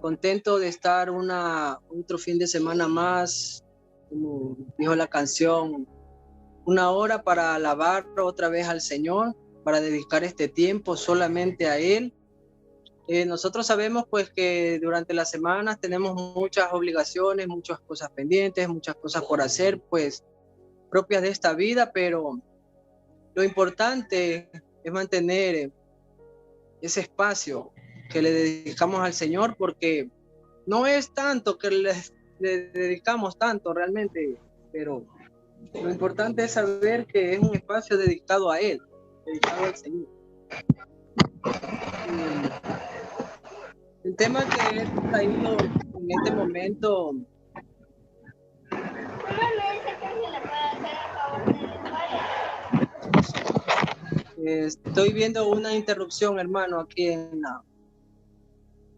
Contento de estar otro fin de semana más, como dijo la canción, una hora para alabar otra vez al Señor, para dedicar este tiempo solamente a Él. Nosotros sabemos pues que durante las semanas tenemos muchas obligaciones, muchas cosas pendientes, muchas cosas por hacer, pues propias de esta vida, pero lo importante es mantener ese espacio que le dedicamos al Señor, porque no es tanto que le dedicamos tanto realmente, pero lo importante es saber que es un espacio dedicado a Él, dedicado al Señor. El tema que he traído en este momento estoy viendo una interrupción, hermano, aquí en la...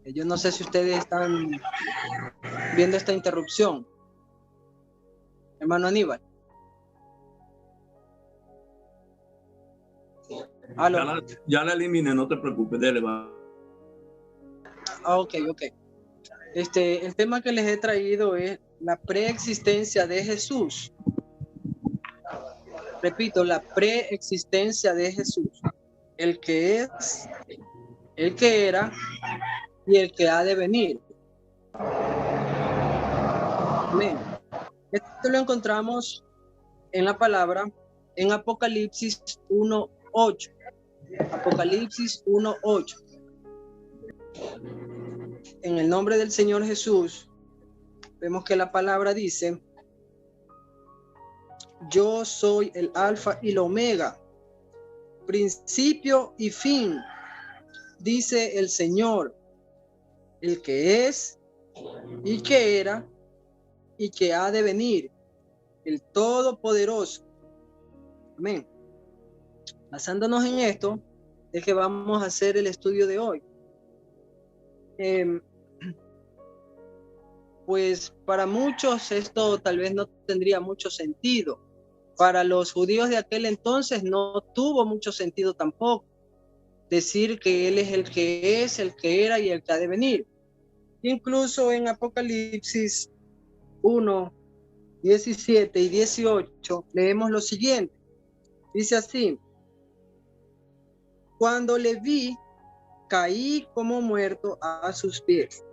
Yo no sé si ustedes están viendo esta interrupción, hermano Aníbal. Ya la eliminé, no te preocupes, dele, va. Ok. El tema que les he traído es la preexistencia de Jesús. Repito, la preexistencia de Jesús. El que es, el que era y el que ha de venir. Amén. Esto lo encontramos en la palabra en Apocalipsis 1:8. Apocalipsis 1:8. En el nombre del Señor Jesús, vemos que la palabra dice: yo soy el alfa y la omega, principio y fin, dice el Señor, el que es y que era y que ha de venir, el Todopoderoso. Amén. Basándonos en esto, es que vamos a hacer el estudio de hoy. Pues para muchos esto tal vez no tendría mucho sentido. Para los judíos de aquel entonces no tuvo mucho sentido tampoco decir que Él es, el que era y el que ha de venir. Incluso en Apocalipsis 1:17 y 18 leemos lo siguiente. Dice así: cuando le vi, caí como muerto a sus pies,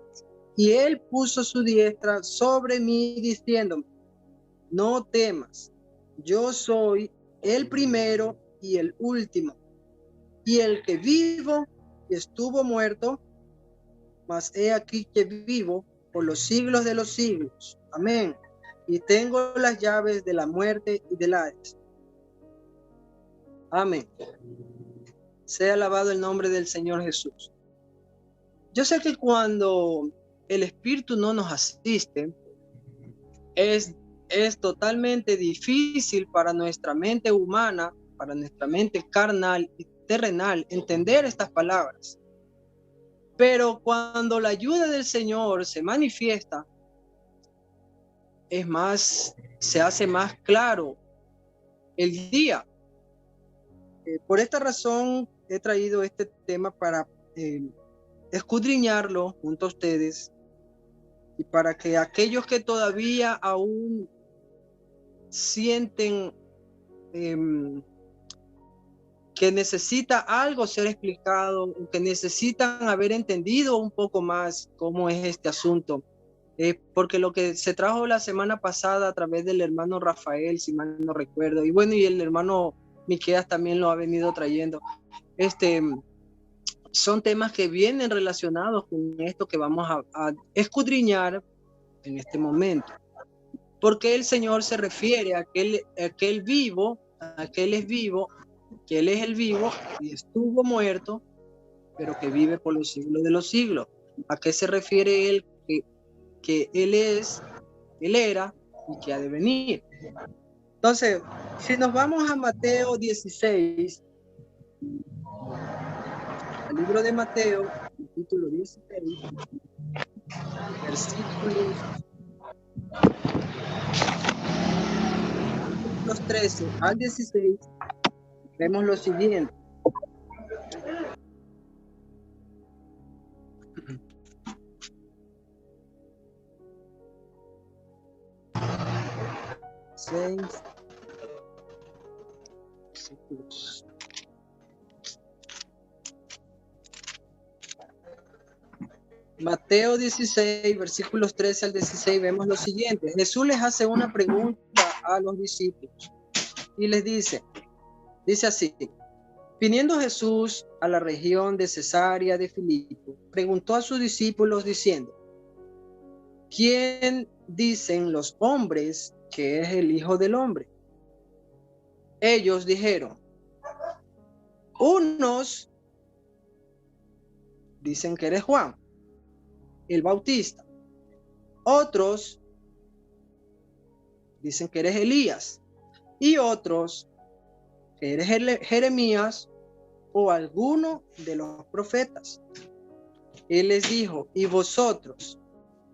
y Él puso su diestra sobre mí diciéndome: no temas, yo soy el primero y el último, y el que vivo y estuvo muerto, mas he aquí que vivo por los siglos de los siglos. Amén. Y tengo las llaves de la muerte y del Hades. Amén. Sea alabado el nombre del Señor Jesús. Yo sé que cuando el Espíritu no nos asiste, es totalmente difícil para nuestra mente humana, para nuestra mente carnal y terrenal, entender estas palabras. Pero cuando la ayuda del Señor se manifiesta, se hace más claro el día. Por esta razón he traído este tema para escudriñarlo junto a ustedes, y para que aquellos que todavía aún sienten que necesita algo ser explicado, que necesitan haber entendido un poco más cómo es este asunto, porque lo que se trajo la semana pasada a través del hermano Rafael, si mal no recuerdo, y bueno, y el hermano Miqueas también lo ha venido trayendo, son temas que vienen relacionados con esto que vamos a escudriñar en este momento. Porque el Señor se refiere a aquel vivo, a aquel es vivo, que Él es el vivo y estuvo muerto, pero que vive por los siglos de los siglos. ¿A qué se refiere Él? Que Él es, Él era y que ha de venir. Entonces, si nos vamos a Mateo 16, al libro de Mateo, capítulo 16, versículos 13 al 16, vemos lo siguiente. 16. Versículos. Mateo 16, versículos 13 al 16, vemos lo siguiente. Jesús les hace una pregunta a los discípulos y les dice así: viniendo Jesús a la región de Cesarea de Filipo, preguntó a sus discípulos diciendo: ¿quién dicen los hombres que es el Hijo del Hombre? Ellos dijeron: unos dicen que eres Juan el Bautista, otros dicen que eres Elías, y otros que eres Jeremías o alguno de los profetas. Él les dijo: ¿y vosotros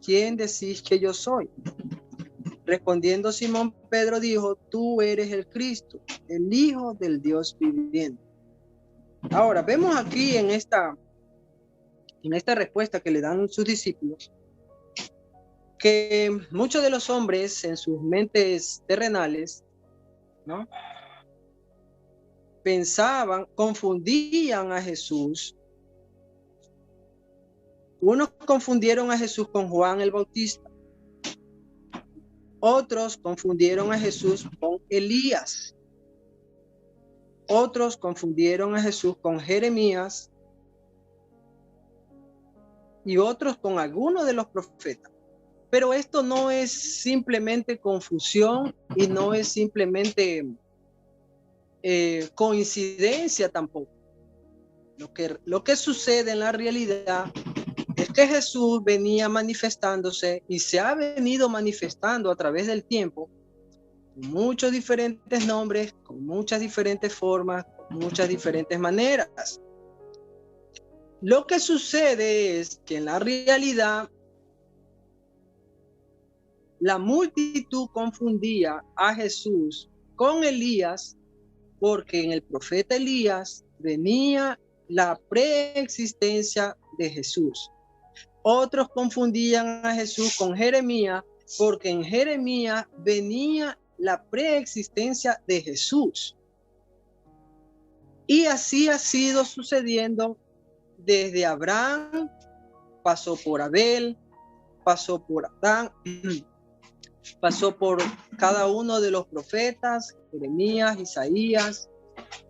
quién decís que yo soy? Respondiendo Simón Pedro dijo: tú eres el Cristo, el Hijo del Dios viviente. Ahora vemos aquí en esta respuesta que le dan sus discípulos que muchos de los hombres en sus mentes terrenales, ¿no?, pensaban, confundían a Jesús. Unos confundieron a Jesús con Juan el Bautista. Otros confundieron a Jesús con Elías. Otros confundieron a Jesús con Jeremías. Y otros con alguno de los profetas. Pero esto no es simplemente confusión y no es simplemente coincidencia tampoco. Lo que sucede en la realidad es que Jesús venía manifestándose y se ha venido manifestando a través del tiempo con muchos diferentes nombres, con muchas diferentes formas, con muchas diferentes maneras. Lo que sucede es que en la realidad la multitud confundía a Jesús con Elías, porque en el profeta Elías venía la preexistencia de Jesús. Otros confundían a Jesús con Jeremías, porque en Jeremías venía la preexistencia de Jesús. Y así ha sido sucediendo desde Abraham, pasó por Abel, pasó por Adán, pasó por cada uno de los profetas, Jeremías, Isaías.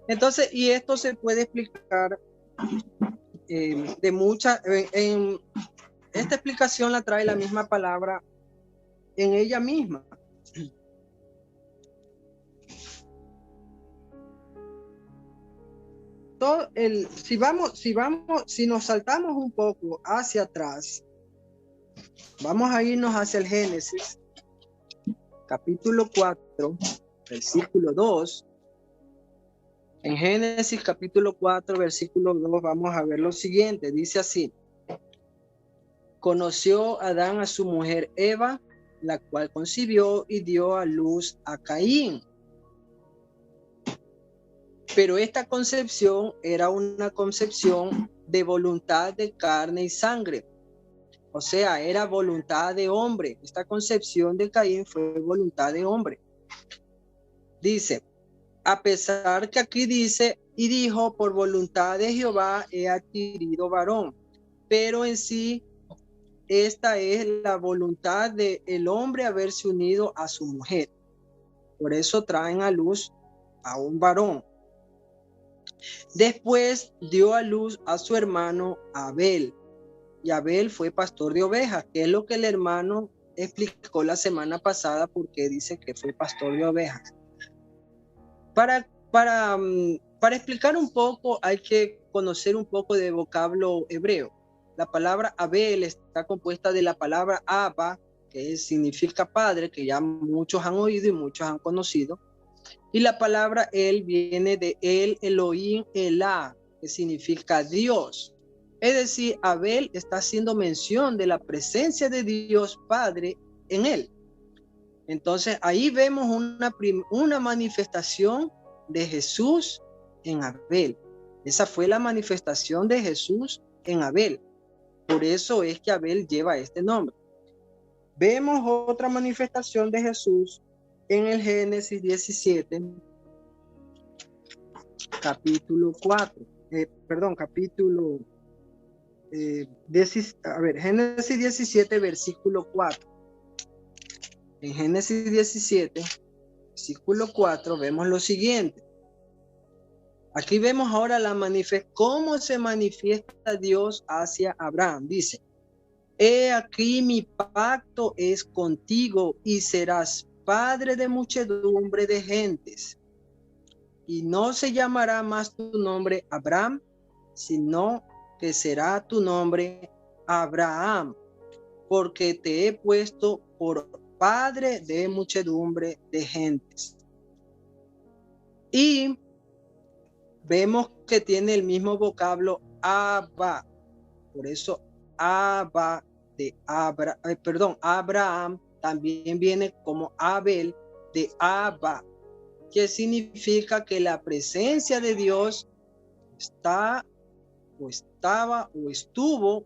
Entonces, y esto se puede explicar de muchas, esta explicación la trae la misma palabra en ella misma. Si nos saltamos un poco hacia atrás, vamos a irnos hacia el Génesis, capítulo 4, versículo 2. En Génesis capítulo 4, versículo 2, vamos a ver lo siguiente. Dice así: conoció Adán a su mujer Eva, la cual concibió y dio a luz a Caín. Pero esta concepción era una concepción de voluntad de carne y sangre. O sea, era voluntad de hombre. Esta concepción de Caín fue voluntad de hombre. Dice, a pesar que aquí dice, y dijo, por voluntad de Jehová he adquirido varón. Pero en sí, esta es la voluntad del hombre haberse unido a su mujer. Por eso traen a luz a un varón. Después dio a luz a su hermano Abel. Y Abel fue pastor de ovejas, que es lo que el hermano explicó la semana pasada, porque dice que fue pastor de ovejas. Para explicar un poco, hay que conocer un poco de vocablo hebreo. La palabra Abel está compuesta de la palabra Abba, que significa padre, que ya muchos han oído y muchos han conocido. Y la palabra El viene de El Elohim Elá, que significa Dios. Es decir, Abel está haciendo mención de la presencia de Dios Padre en él. Entonces ahí vemos una manifestación de Jesús en Abel. Esa fue la manifestación de Jesús en Abel. Por eso es que Abel lleva este nombre. Vemos otra manifestación de Jesús en el Génesis 17, capítulo 4. Capítulo Génesis 17, versículo 4. En Génesis 17, versículo 4, vemos lo siguiente. Aquí vemos ahora cómo se manifiesta Dios hacia Abraham. Dice: he aquí mi pacto es contigo y serás padre de muchedumbre de gentes. Y no se llamará más tu nombre Abraham, sino que será tu nombre Abraham, porque te he puesto por padre de muchedumbre de gentes. Y vemos que tiene el mismo vocablo Abba. Por eso Abba de Abraham también viene como Abel de Abba, que significa que la presencia de Dios está o estaba o estuvo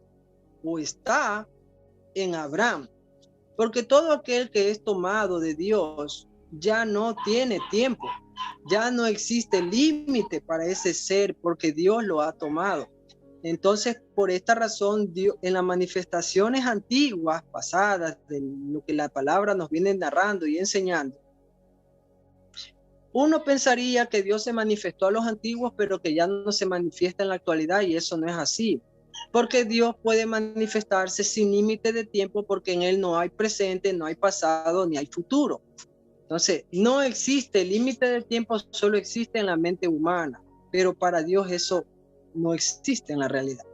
o está en Abraham. Porque todo aquel que es tomado de Dios ya no tiene tiempo, ya no existe límite para ese ser porque Dios lo ha tomado. Entonces, por esta razón, Dios, en las manifestaciones antiguas, pasadas, de lo que la palabra nos viene narrando y enseñando, uno pensaría que Dios se manifestó a los antiguos, pero que ya no se manifiesta en la actualidad, y eso no es así. Porque Dios puede manifestarse sin límite de tiempo, porque en Él no hay presente, no hay pasado, ni hay futuro. Entonces, no existe límite de tiempo, solo existe en la mente humana, pero para Dios eso no existe en la realidad.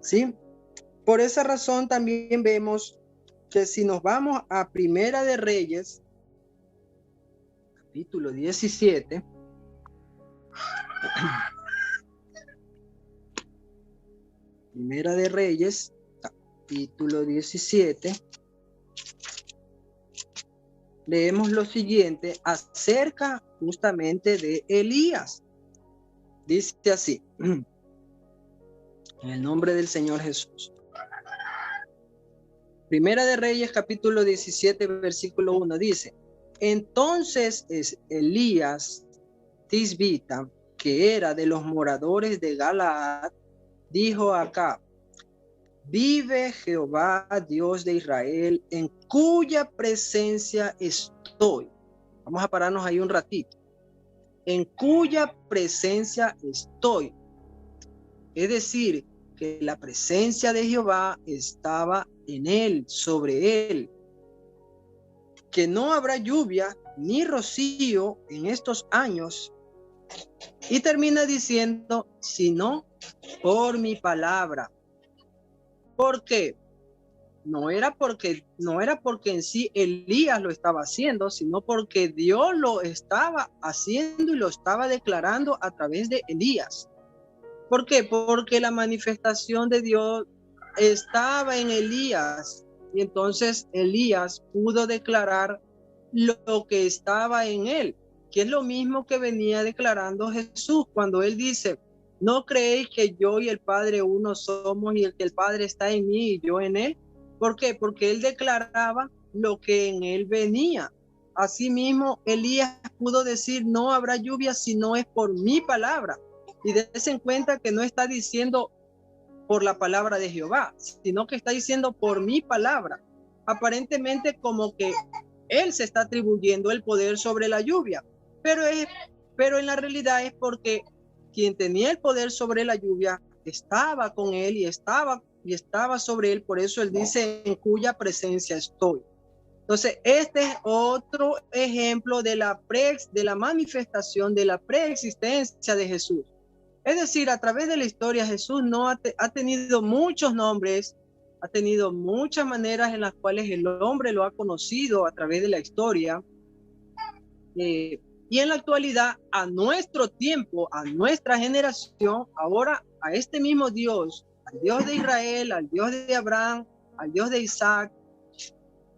¿Sí? Por esa razón también vemos que si nos vamos a Primera de Reyes, capítulo 17, Primera de Reyes, capítulo 17, leemos lo siguiente acerca justamente de Elías. Dice así, en el nombre del Señor Jesús. Primera de Reyes, capítulo 17, versículo 1, dice: entonces Elías Tisbita, que era de los moradores de Galaad, dijo a Acab: vive Jehová, Dios de Israel, en cuya presencia estoy. Vamos a pararnos ahí un ratito. En cuya presencia estoy. Es decir, que la presencia de Jehová estaba en él, sobre él. Que no habrá lluvia ni rocío en estos años. Y termina diciendo, sino por mi palabra. ¿Por qué? No era porque en sí Elías lo estaba haciendo, sino porque Dios lo estaba haciendo y lo estaba declarando a través de Elías. ¿Por qué? Porque la manifestación de Dios estaba en Elías y entonces Elías pudo declarar lo que estaba en él, que es lo mismo que venía declarando Jesús cuando él dice: ¿no creéis que yo y el Padre uno somos y que el Padre está en mí y yo en él? ¿Por qué? Porque él declaraba lo que en él venía. Asimismo, Elías pudo decir: no habrá lluvia si no es por mi palabra. Y des en cuenta que no está diciendo por la palabra de Jehová, sino que está diciendo por mi palabra. Aparentemente como que él se está atribuyendo el poder sobre la lluvia, pero en la realidad es porque quien tenía el poder sobre la lluvia estaba con él y estaba sobre él. Por eso él dice: en cuya presencia estoy. Entonces, este es otro ejemplo de la manifestación de la preexistencia de Jesús. Es decir, a través de la historia, Jesús no ha tenido muchos nombres, ha tenido muchas maneras en las cuales el hombre lo ha conocido a través de la historia. Y en la actualidad, a nuestro tiempo, a nuestra generación, ahora a este mismo Dios, al Dios de Israel, al Dios de Abraham, al Dios de Isaac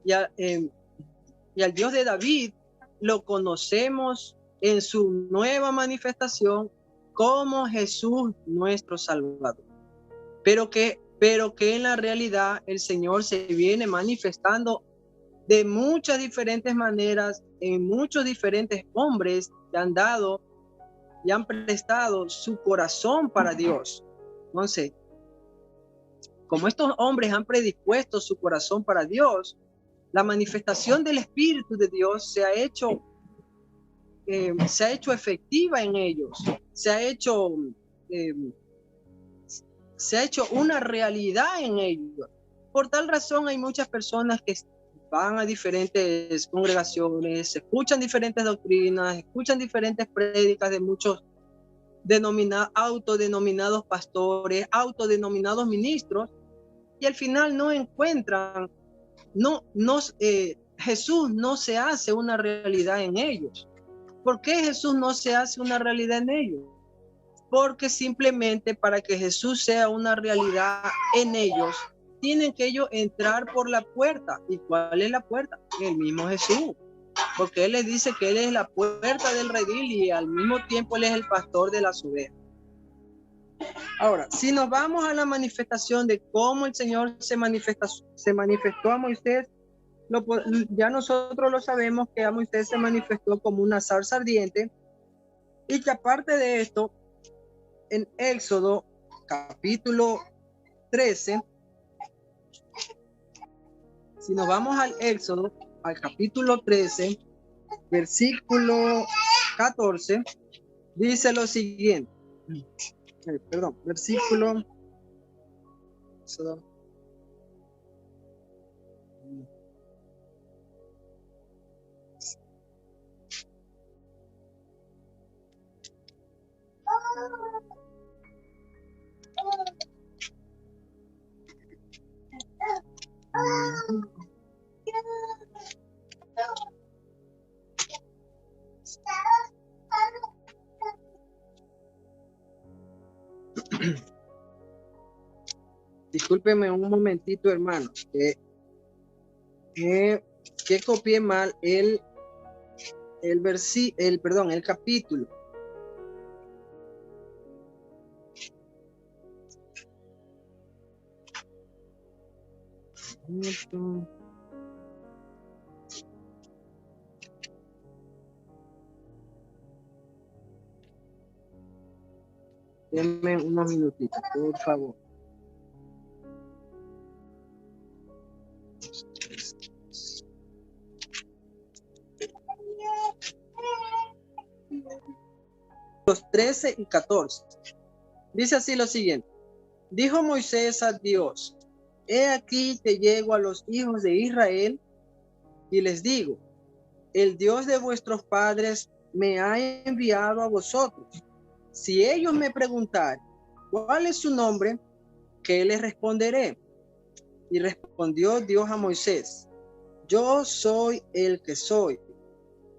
y al Dios de David, lo conocemos en su nueva manifestación como Jesús nuestro Salvador, pero que en la realidad el Señor se viene manifestando de muchas diferentes maneras en muchos diferentes hombres que han dado y han prestado su corazón para Dios. Entonces, como estos hombres han predispuesto su corazón para Dios, la manifestación del Espíritu de Dios se ha hecho efectiva en ellos, se ha hecho una realidad en ellos. Por tal razón hay muchas personas que van a diferentes congregaciones, escuchan diferentes doctrinas, escuchan diferentes prédicas de muchos autodenominados pastores, autodenominados ministros, y al final no encuentran, Jesús no se hace una realidad en ellos. ¿Por qué Jesús no se hace una realidad en ellos? Porque simplemente para que Jesús sea una realidad en ellos, tienen que ellos entrar por la puerta. ¿Y cuál es la puerta? El mismo Jesús. Porque Él les dice que Él es la puerta del redil y al mismo tiempo Él es el pastor de las ovejas. Ahora, si nos vamos a la manifestación de cómo el Señor se manifestó a Moisés, ya nosotros lo sabemos que a Moisés se manifestó como una zarza ardiente, y que aparte de esto, en Éxodo capítulo 13, si nos vamos al Éxodo, al capítulo 13, versículo 14, dice lo siguiente. Versículo. Discúlpeme un momentito, hermano, que copié mal el capítulo. Denme unos minutitos, por favor. Los 13 y 14. Dice así lo siguiente. Dijo Moisés a Dios: he aquí que llego a los hijos de Israel y les digo: el Dios de vuestros padres me ha enviado a vosotros. Si ellos me preguntan ¿cuál es su nombre?, ¿qué les responderé? Y respondió Dios a Moisés: yo soy el que soy.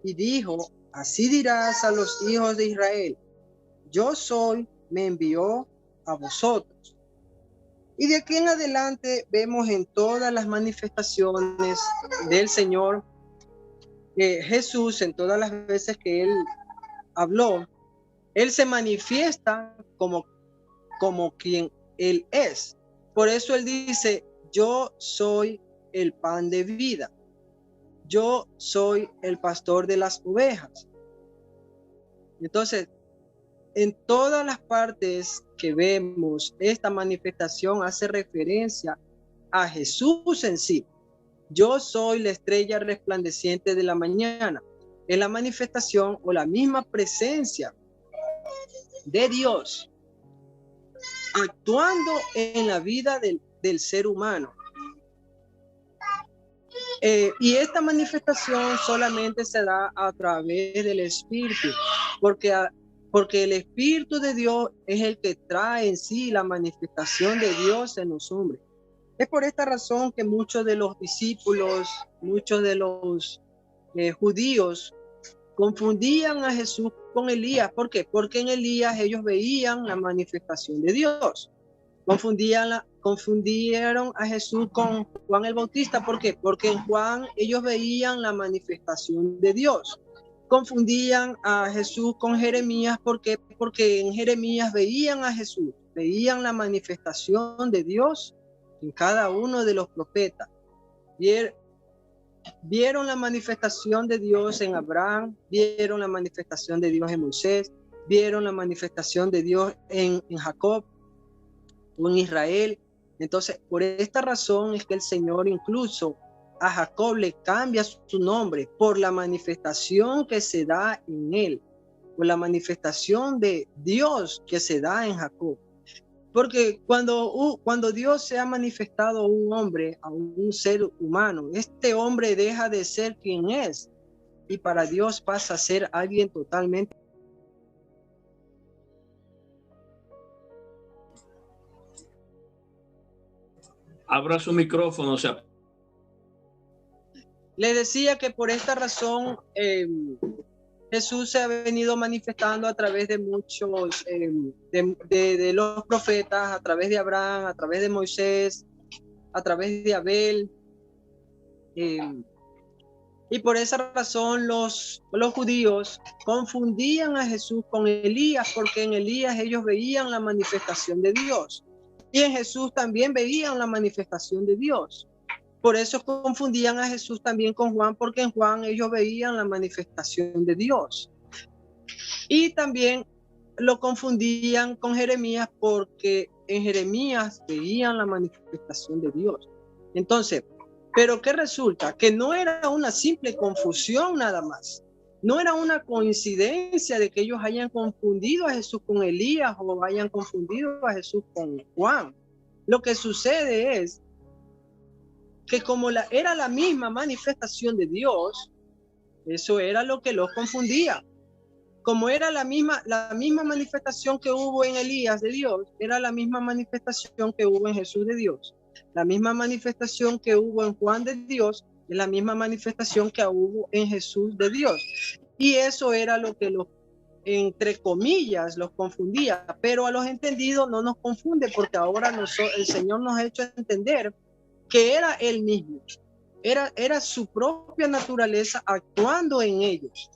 Y dijo: así dirás a los hijos de Israel: yo soy, me envió a vosotros. Y de aquí en adelante vemos en todas las manifestaciones del Señor Jesús, en todas las veces que Él habló, Él se manifiesta como quien Él es. Por eso Él dice: yo soy el pan de vida. Yo soy el pastor de las ovejas. Entonces, en todas las partes que vemos, esta manifestación hace referencia a Jesús en sí. Yo soy la estrella resplandeciente de la mañana. Es la manifestación o la misma presencia de Dios actuando en la vida del ser humano. Y esta manifestación solamente se da a través del Espíritu, porque el Espíritu de Dios es el que trae en sí la manifestación de Dios en los hombres. Es por esta razón que muchos de los discípulos, muchos de los judíos confundían a Jesús con Elías. ¿Por qué? Porque en Elías ellos veían la manifestación de Dios. Confundieron a Jesús con Juan el Bautista. ¿Por qué? Porque en Juan ellos veían la manifestación de Dios. Confundían a Jesús con Jeremías. ¿Por qué? Porque en Jeremías veían a Jesús, veían la manifestación de Dios en cada uno de los profetas. vieron la manifestación de Dios en Abraham, vieron la manifestación de Dios en Moisés, vieron la manifestación de Dios en Jacob o en Israel. Entonces, por esta razón es que el Señor incluso a Jacob le cambia su nombre por la manifestación que se da en él, por la manifestación de Dios que se da en Jacob. Porque cuando Dios se ha manifestado a un hombre, a un ser humano, este hombre deja de ser quien es y para Dios pasa a ser alguien totalmente. Abra su micrófono. Le decía que por esta razón Jesús se ha venido manifestando a través de muchos, de los profetas, a través de Abraham, a través de Moisés, a través de Abel. Y por esa razón los judíos confundían a Jesús con Elías, porque en Elías ellos veían la manifestación de Dios. Y en Jesús también veían la manifestación de Dios. Por eso confundían a Jesús también con Juan, porque en Juan ellos veían la manifestación de Dios. Y también lo confundían con Jeremías, porque en Jeremías veían la manifestación de Dios. Entonces, pero ¿qué resulta? Que no era una simple confusión nada más. No era una coincidencia de que ellos hayan confundido a Jesús con Elías o hayan confundido a Jesús con Juan. Lo que sucede es que como era la misma manifestación de Dios, eso era lo que los confundía. Como era la misma manifestación que hubo en Elías de Dios, era la misma manifestación que hubo en Jesús de Dios. La misma manifestación que hubo en Juan de Dios, es la misma manifestación que hubo en Jesús de Dios. Y eso era lo que los, entre comillas, los confundía. Pero a los entendidos no nos confunde, porque ahora el Señor nos ha hecho entender que era Él mismo. Era su propia naturaleza actuando en ellos.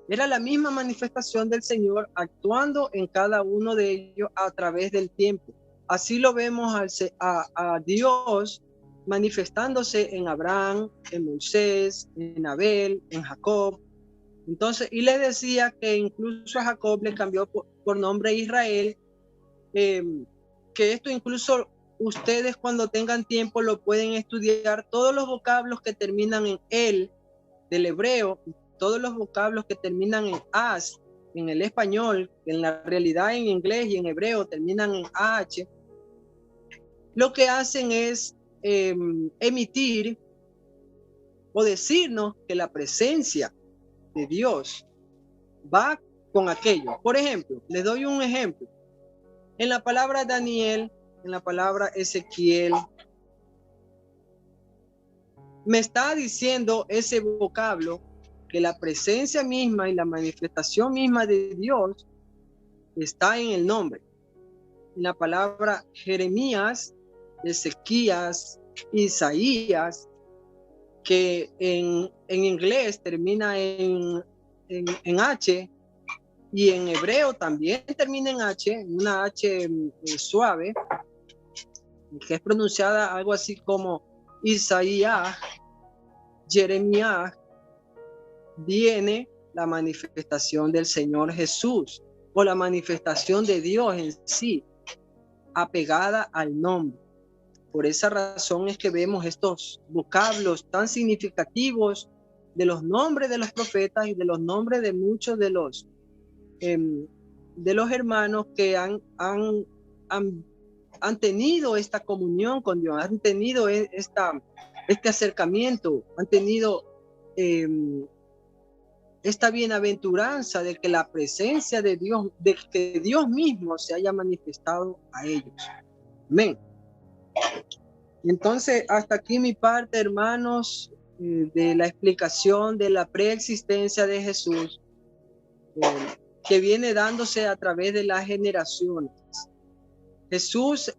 Era la misma manifestación del Señor actuando en cada uno de ellos a través del tiempo. Así lo vemos a Dios manifestándose en Abraham, en Moisés, en Abel, en Jacob. Entonces, y le decía que incluso a Jacob le cambió por nombre Israel, que esto incluso ustedes cuando tengan tiempo lo pueden estudiar, todos los vocablos que terminan en él del hebreo, todos los vocablos que terminan en as en el español, en la realidad en inglés y en hebreo terminan en ah, lo que hacen es emitir o decirnos que la presencia de Dios va con aquello. Por ejemplo, les doy un ejemplo. En la palabra Daniel, en la palabra Ezequiel, me está diciendo ese vocablo que la presencia misma y la manifestación misma de Dios está en el nombre. En la palabra Jeremías, Ezequías, Isaías, que en inglés termina en H, y en hebreo también termina en H, una H suave, que es pronunciada algo así como Isaías, Jeremías, viene la manifestación del Señor Jesús o la manifestación de Dios en sí, apegada al nombre. Por esa razón es que vemos estos vocablos tan significativos de los nombres de los profetas y de los nombres de muchos de los hermanos que han tenido esta comunión con Dios, han tenido este acercamiento, han tenido esta bienaventuranza de que la presencia de Dios, de que Dios mismo se haya manifestado a ellos. Amén. Entonces, hasta aquí mi parte, hermanos, de la explicación de la preexistencia de Jesús, que viene dándose a través de las generaciones. Jesús,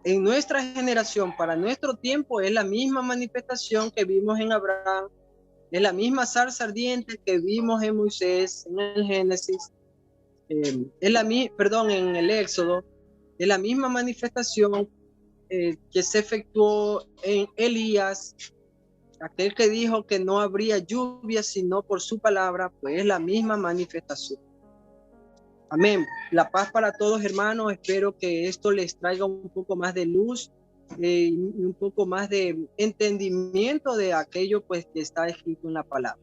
en nuestra generación, para nuestro tiempo, es la misma manifestación que vimos en Abraham, es la misma zarza ardiente que vimos en Moisés, en el Génesis, en el Éxodo, es la misma manifestación que se efectuó en Elías, Aquel que dijo que no habría lluvia sino por su palabra, pues es la misma manifestación. Amén. La paz para todos, hermanos. Espero que esto les traiga un poco más de luz y un poco más de entendimiento de aquello pues que está escrito en la palabra.